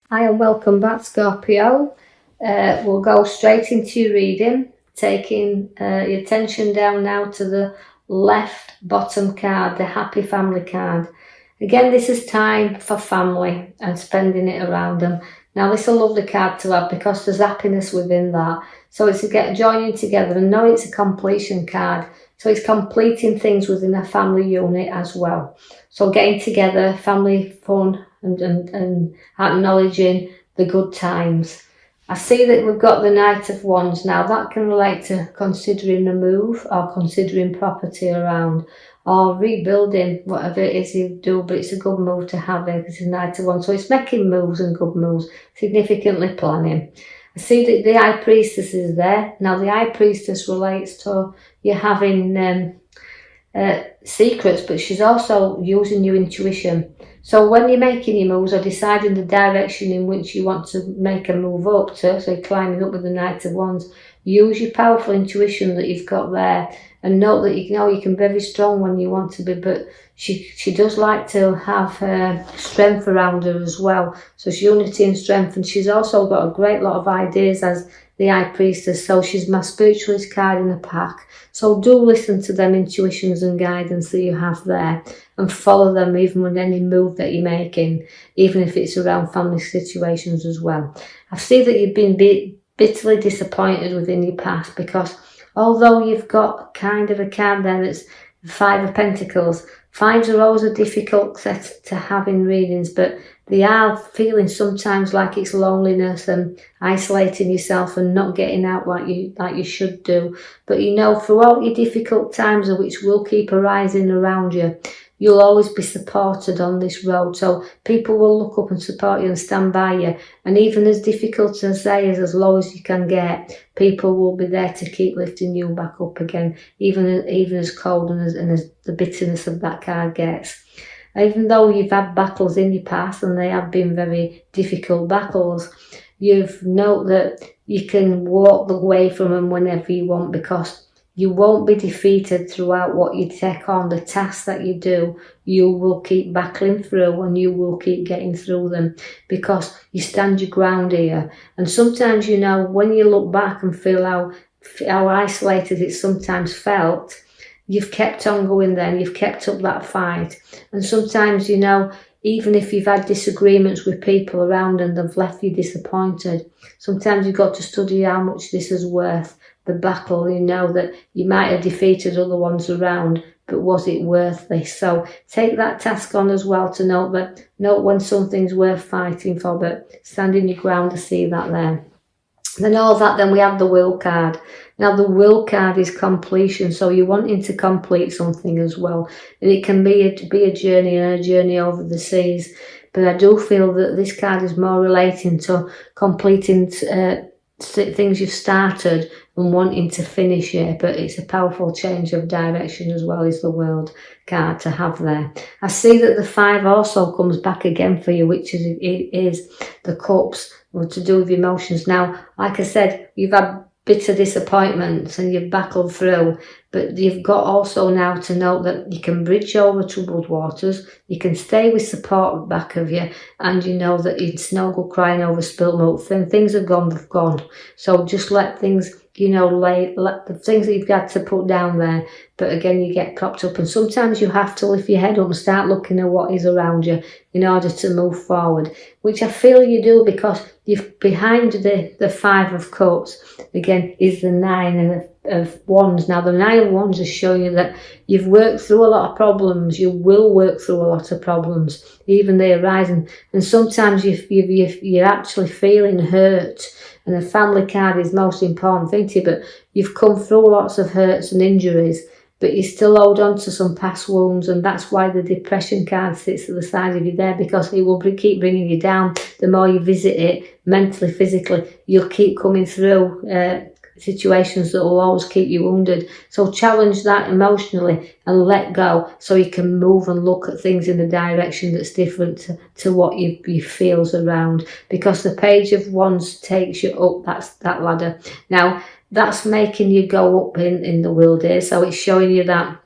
Hi and welcome back, Scorpio. We'll go straight into your reading, taking your attention down now to the left bottom card, the happy family card. Again, this is time for family and spending it around them. Now, this is a lovely card to have because there's happiness within that. So it's joining together, and know it's a completion card. So it's completing things within a family unit as well. So getting together, family fun, and acknowledging the good times. I see that we've got the Knight of Wands now. That can relate to considering a move or considering property around or rebuilding whatever it is you do, but it's a good move to have it because it's a Knight of Wands. So it's making moves and good moves, significantly planning. I see that the High Priestess is there. Now the High Priestess relates to you having secrets, but she's also using your intuition. So when you're making your moves or deciding the direction in which you want to make a move up to, so climbing up with the Knight of Wands, use your powerful intuition that you've got there, and note that you can be very strong when you want to be, but she does like to have strength around her as well. So it's unity and strength, and she's also got a great lot of ideas as the High Priestess, so she's my spiritualist card in the pack. So do listen to them intuitions and guidance that you have there and follow them even with any move that you're making, even if it's around family situations as well. I see that you've been bitterly disappointed within your past because although you've got kind of a card there that's the Five of Pentacles, fives are always a difficult set to have in readings, but they are feeling sometimes like it's loneliness and isolating yourself and not getting out like you should do. But through all your difficult times, which will keep arising around you, you'll always be supported on this road. So people will look up and support you and stand by you. And even as difficult as they is, as low as you can get, people will be there to keep lifting you back up again, even as cold and as the bitterness of that card gets. Even though you've had battles in your past and they have been very difficult battles, you've known that you can walk away from them whenever you want because you won't be defeated throughout what you take on. The tasks that you do, you will keep battling through and you will keep getting through them because you stand your ground here. And sometimes, when you look back and feel how isolated it sometimes felt, you've kept on going there and you've kept up that fight. And sometimes, even if you've had disagreements with people around and they've left you disappointed, sometimes you've got to study how much this is worth, the battle, that you might have defeated other ones around, but was it worth this? So take that task on as well to note when something's worth fighting for, but standing your ground to see that there. Then we have the Will card. Now the Will card is completion, so you're wanting to complete something as well, and it can be a journey and a journey over the seas. But I do feel that this card is more relating to completing things you've started and wanting to finish it. But it's a powerful change of direction as well as the World card to have there. I see that the 5 also comes back again for you, which is the Cups, to do with emotions. Now, like I said, you've had bitter disappointments and you've battled through, but you've got also now to note that you can bridge over troubled waters, you can stay with support back of you, and you know that it's no good crying over spilt milk. Things have gone, they've gone. So just let things, let the things that you've got to put down there, but again, you get propped up, and sometimes you have to lift your head up and start looking at what is around you in order to move forward, which I feel you do because you've behind the 5 of Cups, again, is the 9 of Wands. Now, the 9 of Wands is showing you that you've worked through a lot of problems. You will work through a lot of problems, even they arise. And sometimes you're actually feeling hurt. And the family card is the most important thing to you, but you've come through lots of hurts and injuries, but you still hold on to some past wounds, and that's why the depression card sits at the side of you there, because it will keep bringing you down. The more you visit it, mentally, physically, you'll keep coming through situations that will always keep you wounded. So challenge that emotionally and let go so you can move and look at things in a direction that's different to what you feel's around, because the Page of Wands takes you up that ladder. Now, that's making you go up in the world here. So it's showing you that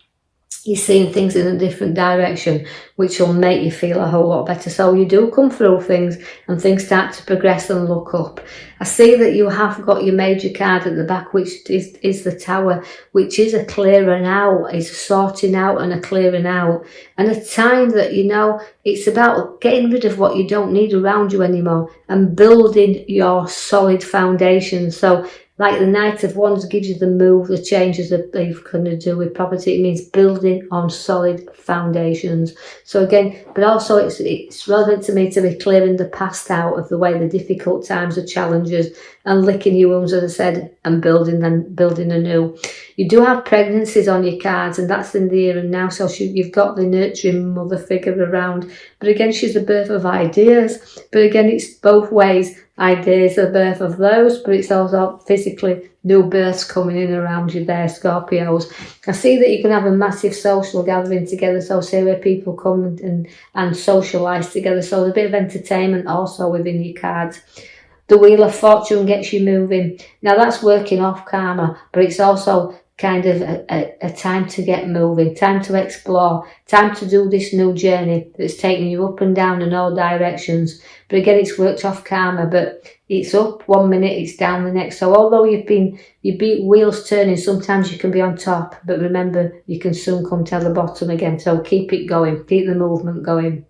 you're seeing things in a different direction, which will make you feel a whole lot better. So you do come through things and things start to progress and look up. I see that you have got your major card at the back, which is the Tower, which is a clearing out, is a sorting out and a clearing out. And a time that, you know, it's about getting rid of what you don't need around you anymore and building your solid foundation. So like the Knight of Wands gives you the move, the changes that you're going to do with property. It means building on solid foundations. So again, but also it's relevant to me to be clearing the past out of the way, the difficult times, the challenges, and licking your wounds, as I said, and building anew. You do have pregnancies on your cards, and that's in the here and now. So you've got the nurturing mother figure around. But again, she's the birth of ideas. But again, it's both ways. Ideas, the birth of those, but it's also physically new births coming in around you there, Scorpios. I see that you can have a massive social gathering together, so say where people come and socialise together. So there's a bit of entertainment also within your cards. The Wheel of Fortune gets you moving. Now that's working off karma, but it's also kind of a time to get moving, time to explore, time to do this new journey that's taking you up and down in all directions. But again, it's worked off karma, but it's up one minute, it's down the next. So although you beat wheels turning, sometimes you can be on top, but remember, you can soon come to the bottom again. So keep it going, keep the movement going.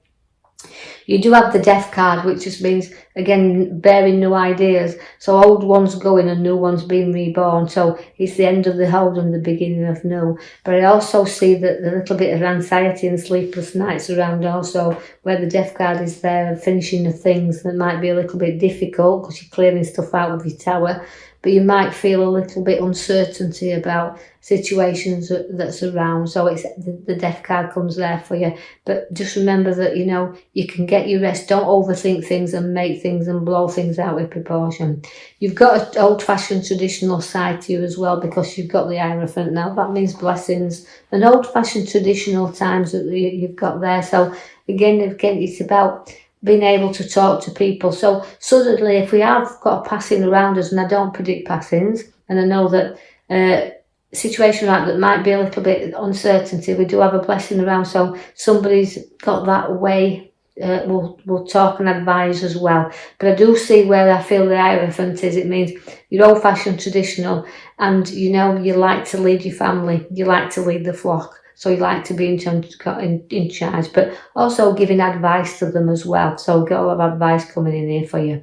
You do have the Death card, which just means, again, bearing new ideas. So old ones going and new ones being reborn. So it's the end of the old and the beginning of new. But I also see that the little bit of anxiety and sleepless nights around also, where the Death card is there, finishing the things that might be a little bit difficult because you're clearing stuff out of your Tower. But you might feel a little bit uncertainty about situations that's around. So it's the Death card comes there for you. But just remember that, you know, you can get your rest. Don't overthink things and make things and blow things out with proportion. You've got an old-fashioned traditional side to you as well, because you've got the Hierophant now. That means blessings and old-fashioned traditional times that you've got there. So again, it's about being able to talk to people. So suddenly, if we have got a passing around us, and I don't predict passings, and I know that situation like that might be a little bit uncertainty, we do have a blessing around. So somebody's got that way. We'll talk and advise as well. But I do see where I feel the Hierophant is. It means you're old-fashioned traditional, and you know you like to lead your family. You like to lead the flock. So you like to be in charge, but also giving advice to them as well. So got a lot of advice coming in here for you.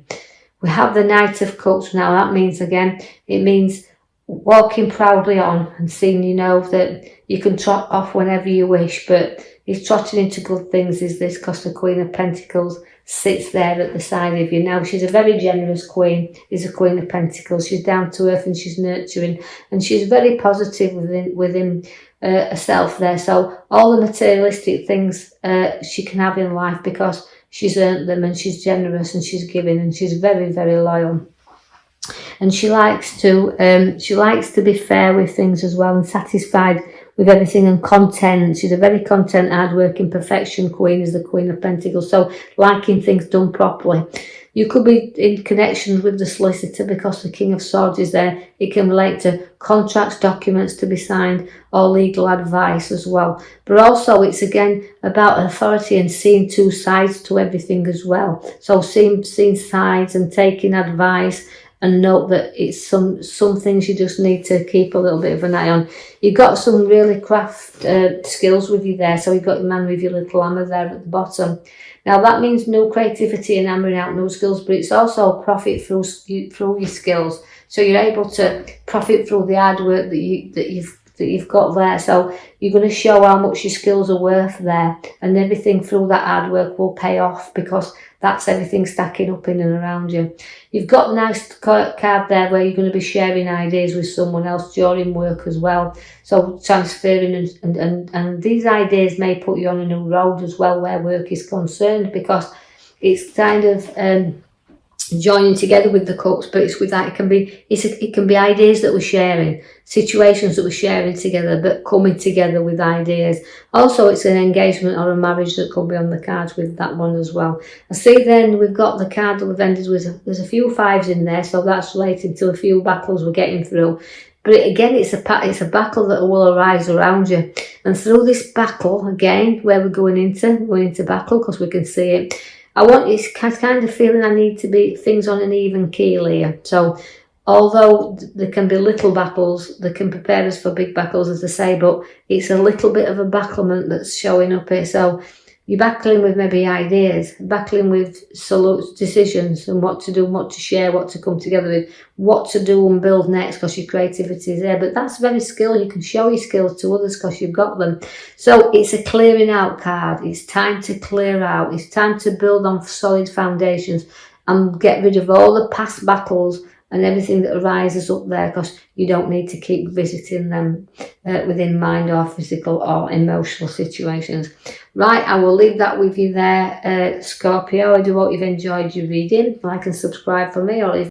We have the Knight of Cups now. That means, again, it means walking proudly on and seeing, you know, that you can trot off whenever you wish, but it's trotting into good things is this, because the Queen of Pentacles sits there at the side of you. Now, she's a very generous queen, is a Queen of Pentacles. She's down to earth and she's nurturing, and she's very positive within herself there. So all the materialistic things she can have in life, because she's earned them, and she's generous and she's giving, and she's very, very loyal. And she likes to be fair with things as well, and satisfied with everything and content. She's a very content, hard-working, perfection queen, is the Queen of Pentacles. So liking things done properly. You could be in connection with the solicitor because the King of Swords is there. It can relate to contracts, documents to be signed, or legal advice as well. But also it's again about authority and seeing two sides to everything as well. So seeing sides and taking advice, and note that it's some things you just need to keep a little bit of an eye on. You've got some really craft skills with you there. So you've got your man with your little hammer there at the bottom. Now that means no creativity and hammering out no skills, but it's also profit through your skills. So you're able to profit through the hard work that you've got there. So you're going to show how much your skills are worth there, and everything through that hard work will pay off, because that's everything stacking up in and around you. You've got a nice card there where you're going to be sharing ideas with someone else during work as well. So transferring and these ideas may put you on a new road as well where work is concerned, because it's kind of joining together with the cups, but it's with that it can be ideas that we're sharing, situations that we're sharing together, but coming together with ideas. Also, it's an engagement or a marriage that could be on the cards with that one as well. I see then we've got the card that we've ended with. There's a few fives in there, so that's related to a few battles we're getting through. But again, it's a battle that will arise around you. And through this battle, again, where we're going into battle, because we can see it, it's kind of feeling I need to be things on an even keel here. So although there can be little battles, they can prepare us for big battles, as I say, but it's a little bit of a battlement that's showing up here. So you're battling with maybe ideas, battling with decisions and what to do, what to share, what to come together with, what to do and build next, because your creativity is there. But that's very skill. You can show your skills to others because you've got them. So it's a clearing out card. It's time to clear out. It's time to build on solid foundations and get rid of all the past battles and everything that arises up there, because you don't need to keep visiting them within mind or physical or emotional situations. Right, I will leave that with you there, Scorpio. I do hope you've enjoyed your reading. Like and subscribe for me, or if